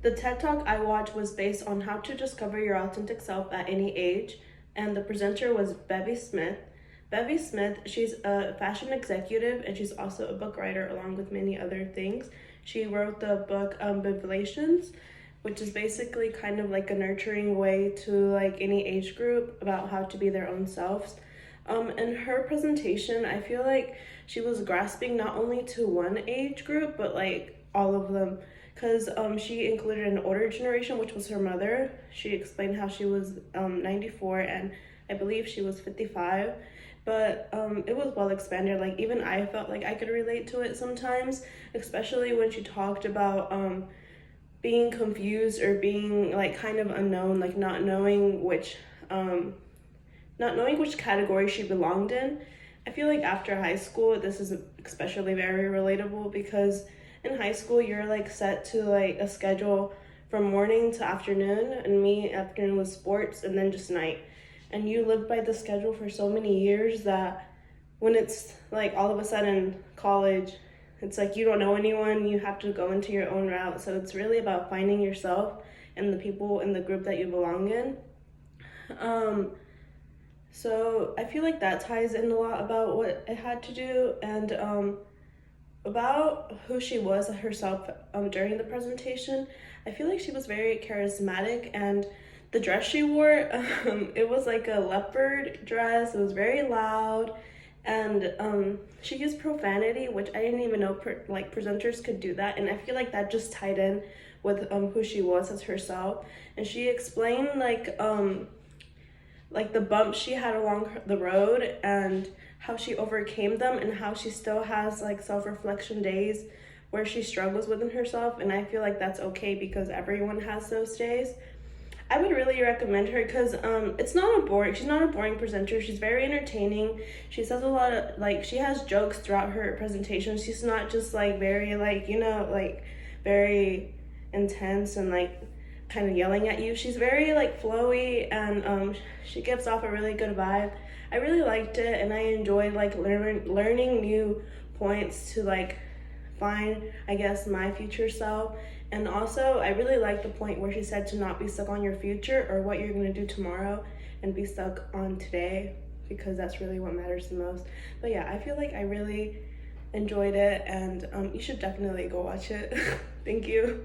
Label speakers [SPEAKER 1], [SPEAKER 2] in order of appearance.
[SPEAKER 1] The TED Talk I watched was based on how to discover your authentic self at any age, and the presenter was Bevy Smith. Bevy Smith, she's a fashion executive and she's also a book writer along with many other things. She wrote the book Bivulations, which is basically kind of like a nurturing way to like any age group about how to be their own selves. In her presentation, I feel like she was grasping not only to one age group, but like all of them. Because she included an older generation, which was her mother. She explained how she was 94 and I believe she was 55. But it was well expanded. Like, even I felt like I could relate to it sometimes, especially when she talked about being confused or being like kind of unknown, like not knowing which category she belonged in. I feel like after high school, this is especially very relatable because in high school, you're like set to like a schedule from morning to afternoon, and me, afternoon was sports and then just night. And you live by the schedule for so many years that when it's like all of a sudden college, it's like you don't know anyone, you have to go into your own route. So it's really about finding yourself and the people in the group that you belong in. So I feel like that ties in a lot about what it had to do and about who she was herself during the presentation. I feel like she was very charismatic, and the dress she wore, it was like a leopard dress. It was very loud, and she used profanity, which I didn't even know presenters could do that. And I feel like that just tied in with who she was as herself. And she explained like the bumps she had along the road and how she overcame them, and how she still has like self-reflection days where she struggles within herself. And I feel like that's okay because everyone has those days. I would really recommend her because she's not a boring presenter. She's very entertaining. She says a lot of like, she has jokes throughout her presentation. She's not just like very like, like very intense and like kind of yelling at you. She's very like flowy, and she gives off a really good vibe. I really liked it, and I enjoyed like learning new points to like find, I guess, my future self. And also I really liked the point where she said to not be stuck on your future or what you're going to do tomorrow, and be stuck on today, because that's really what matters the most. But yeah, I feel like I really enjoyed it, and you should definitely go watch it. Thank you.